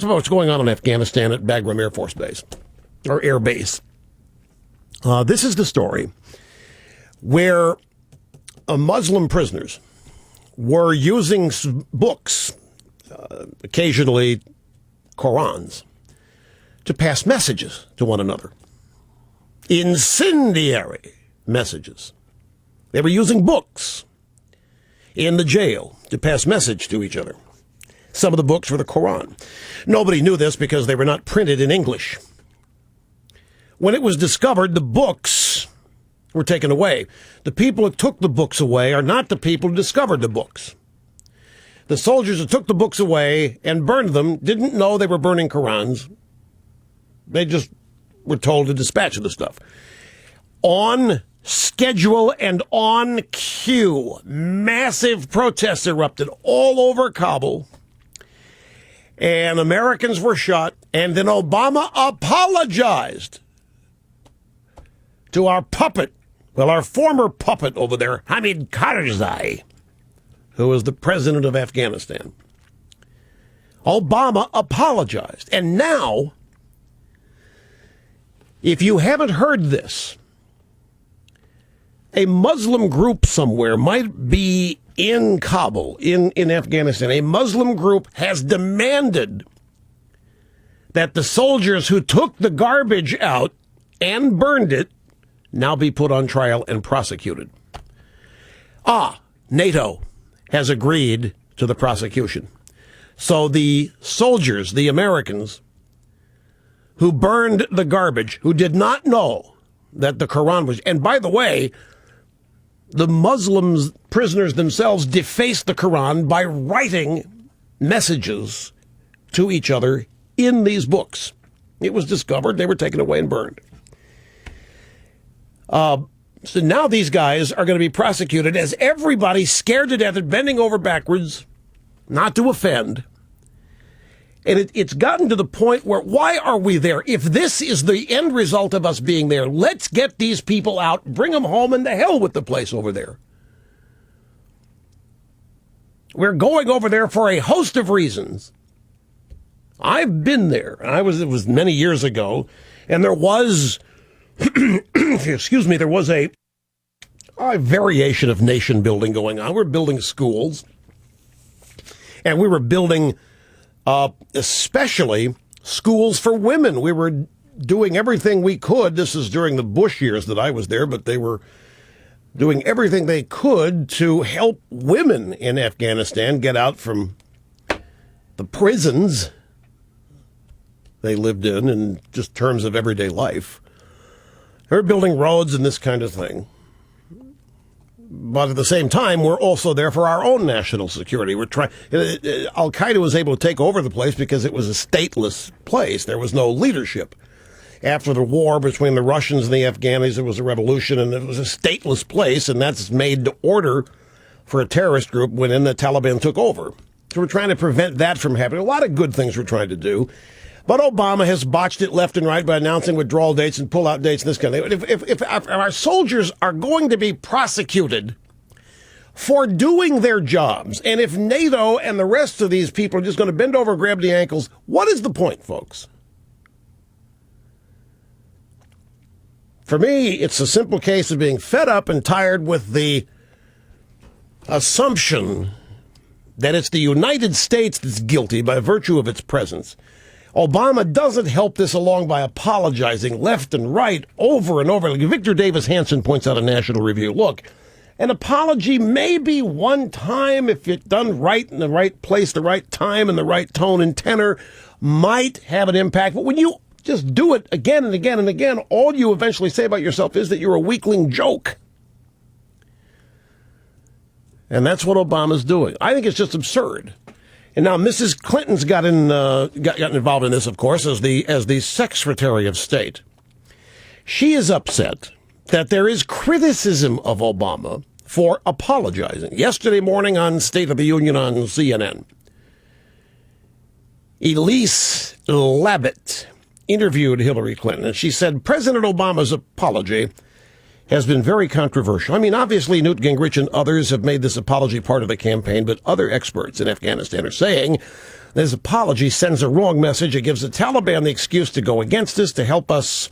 About what's going on in Afghanistan at Bagram Air Force Base, or Air Base. This is the story where Muslim prisoners were using books, occasionally Korans, to pass messages to one another. Incendiary messages. They were using books in the jail to pass message to each other. Some of the books were the Koran. Nobody knew this because they were not printed in English. When it was discovered, the books were taken away. The people who took the books away are not the people who discovered the books. The soldiers who took the books away and burned them didn't know they were burning Korans. They just were told to dispatch the stuff. On schedule and on cue, massive protests erupted all over Kabul. And Americans were shot, and then Obama apologized to our puppet, our former puppet over there, Hamid Karzai, who was the president of Afghanistan. Obama apologized. And now, if you haven't heard this, a Muslim group somewhere might be in Kabul, in Afghanistan. A Muslim group has demanded that the soldiers who took the garbage out and burned it now be put on trial and prosecuted. NATO has agreed to the prosecution. So the soldiers, the Americans, who burned the garbage, who did not know that the Koran was... And by the way, the Muslims, prisoners themselves, defaced the Koran by writing messages to each other in these books. It was discovered, they were taken away and burned. So now these guys are going to be prosecuted as everybody scared to death and bending over backwards, not to offend. And it's gotten to the point where, why are we there? If this is the end result of us being there, let's get these people out, bring them home, and to hell with the place over there. We're going over there for a host of reasons. I've been there. It was many years ago, and there was, there was a variation of nation building going on. We're building schools, and we were building especially schools for women. We were doing everything we could. This is during the Bush years that I was there, but they were doing everything they could to help women in Afghanistan get out from the prisons they lived in just terms of everyday life. They were building roads and this kind of thing. But at the same time, we're also there for our own national security. We're trying. Al-Qaeda was able to take over the place because it was a stateless place. There was no leadership. After the war between the Russians and the Afghans, there was a revolution, and it was a stateless place, and that's made to order for a terrorist group when then the Taliban took over. So we're trying to prevent that from happening. A lot of good things we're trying to do. But Obama has botched it left and right by announcing withdrawal dates and pull-out dates and this kind of thing. If our soldiers are going to be prosecuted for doing their jobs, and if NATO and the rest of these people are just going to bend over and grab the ankles, what is the point, folks? For me, it's a simple case of being fed up and tired with the assumption that it's the United States that's guilty by virtue of its presence. Obama doesn't help this along by apologizing left and right over and over. Like Victor Davis Hanson points out in National Review. Look, an apology may be one time if it's done right in the right place, the right time, and the right tone and tenor might have an impact. But when you just do it again and again and again, all you eventually say about yourself is that you're a weakling joke. And that's what Obama's doing. I think it's just absurd. And now Mrs. Clinton's got involved in this, of course, as the Secretary of State. She is upset that there is criticism of Obama for apologizing. Yesterday morning on State of the Union on CNN, Elise Labott interviewed Hillary Clinton, and she said President Obama's apology has been very controversial. I mean, obviously, Newt Gingrich and others have made this apology part of the campaign, but other experts in Afghanistan are saying this apology sends a wrong message. It gives the Taliban the excuse to go against us, to help us,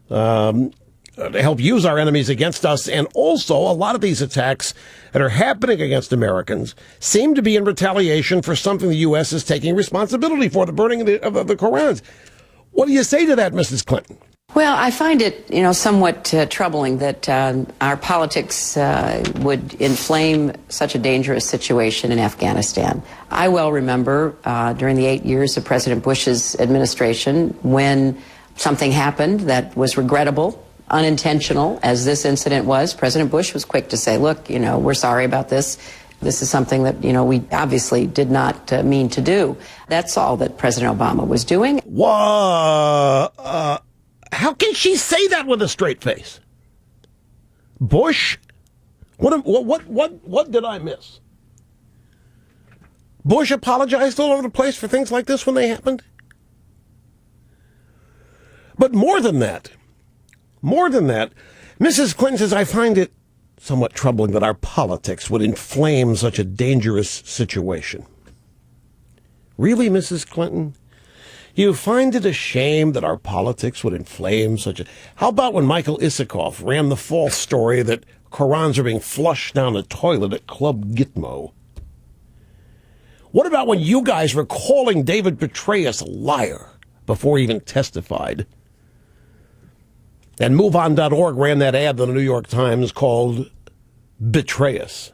to help use our enemies against us. And also, a lot of these attacks that are happening against Americans seem to be in retaliation for something the U.S. is taking responsibility for, the burning of the Korans. What do you say to that, Mrs. Clinton? Well, I find it, somewhat troubling that our politics would inflame such a dangerous situation in Afghanistan. I well remember during the 8 years of President Bush's administration when something happened that was regrettable, unintentional, as this incident was. President Bush was quick to say, look, we're sorry about this. This is something that, we obviously did not mean to do. That's all that President Obama was doing. How can she say that with a straight face? Bush? What did I miss? Bush apologized all over the place for things like this when they happened? But more than that, Mrs. Clinton says, I find it somewhat troubling that our politics would inflame such a dangerous situation. Really, Mrs. Clinton? You find it a shame that our politics would inflame such a... How about when Michael Isikoff ran the false story that Korans are being flushed down the toilet at Club Gitmo? What about when you guys were calling David Petraeus a liar before he even testified? And MoveOn.org ran that ad in the New York Times called Betray Us.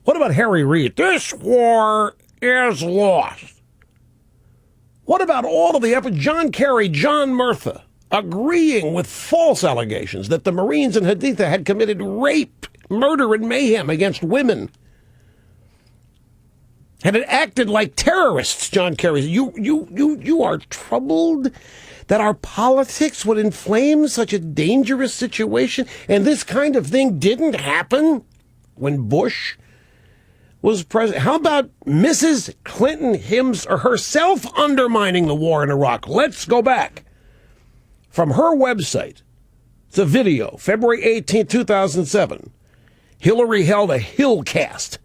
What about Harry Reid? This war is lost. What about all of the effort? John Kerry, John Murtha, agreeing with false allegations that the Marines in Haditha had committed rape, murder, and mayhem against women. And it acted like terrorists, John Kerry. You are troubled that our politics would inflame such a dangerous situation, and this kind of thing didn't happen when Bush was president. How about Mrs. Clinton herself undermining the war in Iraq? Let's go back. From her website, it's a video, February 18, 2007. Hillary held a Hillcast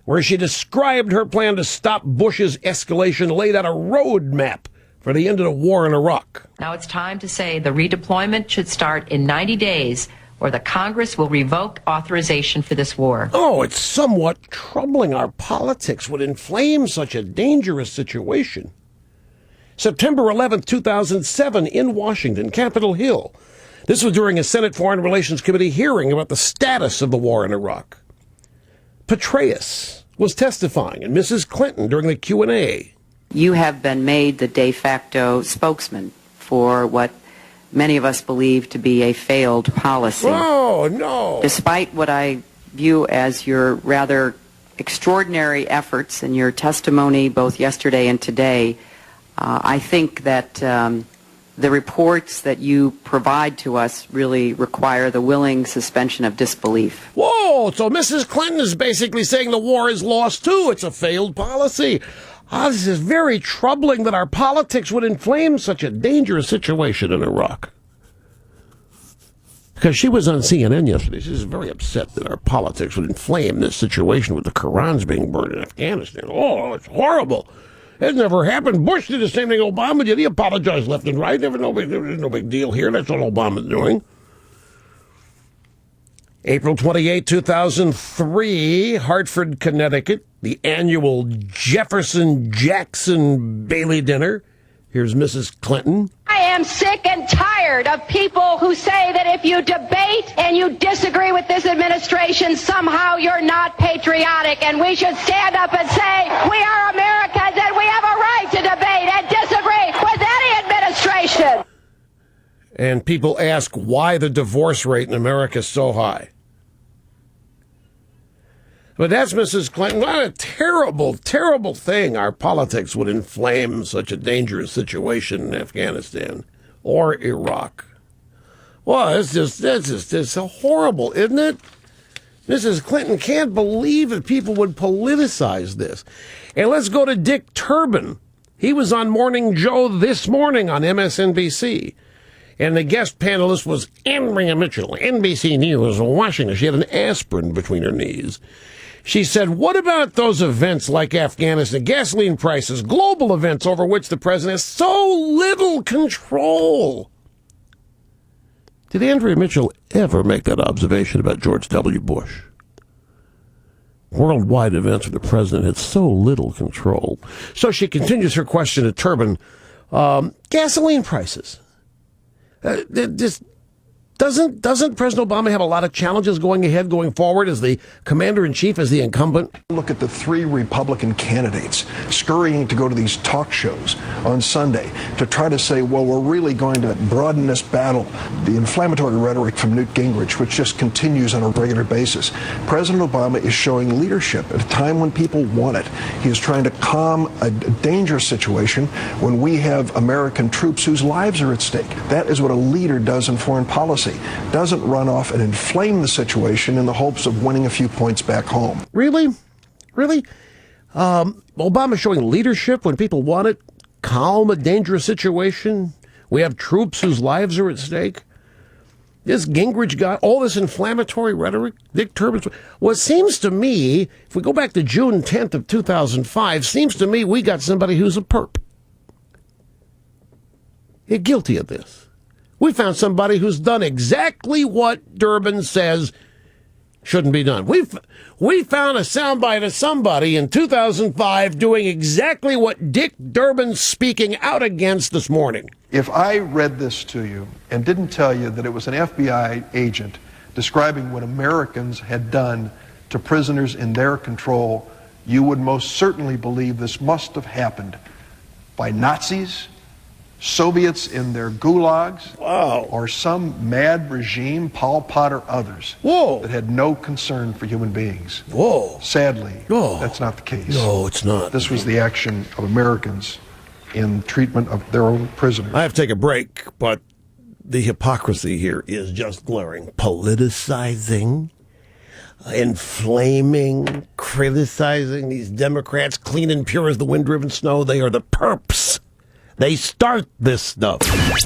where she described her plan to stop Bush's escalation, laid out a roadmap for the end of the war in Iraq. Now it's time to say the redeployment should start in 90 days or the Congress will revoke authorization for this war. Oh, it's somewhat troubling our politics would inflame such a dangerous situation. September 11th, 2007, in Washington, Capitol Hill. This was during a Senate Foreign Relations Committee hearing about the status of the war in Iraq. Petraeus was testifying, and Mrs. Clinton during the Q&A. You have been made the de facto spokesman for what many of us believe to be a failed policy. Oh, no. Despite what I view as your rather extraordinary efforts and your testimony both yesterday and today, I think that the reports that you provide to us really require the willing suspension of disbelief. Whoa, so Mrs. Clinton is basically saying the war is lost too. It's a failed policy. This is very troubling that our politics would inflame such a dangerous situation in Iraq. Because she was on CNN yesterday. She was very upset that our politics would inflame this situation with the Korans being burned in Afghanistan. Oh, it's horrible. It never happened. Bush did the same thing Obama did. He apologized left and right. There's no big deal here. That's what Obama's doing. April 28, 2003, Hartford, Connecticut, the annual Jefferson-Jackson Bailey dinner. Here's Mrs. Clinton. I am sick and tired of people who say that if you debate and you disagree with this administration, somehow you're not patriotic. And we should stand up and say, we are Americans and we have a right to debate and disagree with any administration. And people ask why the divorce rate in America is so high. But that's Mrs. Clinton. What a terrible, terrible thing. Our politics would inflame such a dangerous situation in Afghanistan or Iraq. Well, it's just horrible, isn't it? Mrs. Clinton can't believe that people would politicize this. And let's go to Dick Durbin. He was on Morning Joe this morning on MSNBC. And the guest panelist was Andrea Mitchell, NBC News, Washington. She had an aspirin between her knees. She said, what about those events like Afghanistan, gasoline prices, global events over which the president has so little control? Did Andrea Mitchell ever make that observation about George W. Bush? Worldwide events where the president had so little control. So she continues her question to Durbin. Gasoline prices. Doesn't President Obama have a lot of challenges going forward as the commander-in-chief, as the incumbent? Look at the three Republican candidates scurrying to go to these talk shows on Sunday to try to say, well, we're really going to broaden this battle. The inflammatory rhetoric from Newt Gingrich, which just continues on a regular basis. President Obama is showing leadership at a time when people want it. He is trying to calm a dangerous situation when we have American troops whose lives are at stake. That is what a leader does in foreign policy. Doesn't run off and inflame the situation in the hopes of winning a few points back home. Really? Obama showing leadership when people want it? Calm a dangerous situation? We have troops whose lives are at stake? This Gingrich guy, all this inflammatory rhetoric, Dick Durbin. Well, it seems to me, if we go back to June 10th of 2005, seems to me we got somebody who's a perp. You're guilty of this. We found somebody who's done exactly what Durbin says shouldn't be done. We found a soundbite of somebody in 2005 doing exactly what Dick Durbin's speaking out against this morning. If I read this to you and didn't tell you that it was an FBI agent describing what Americans had done to prisoners in their control, you would most certainly believe this must have happened by Nazis, Soviets in their gulags, wow, or some mad regime, Pol Pot or others, whoa, that had no concern for human beings. Whoa. Sadly, whoa, that's not the case. No, it's not. This was the action of Americans in treatment of their own prisoners. I have to take a break, but the hypocrisy here is just glaring. Politicizing, inflaming, criticizing these Democrats, clean and pure as the wind-driven snow. They are the perps. They start this stuff.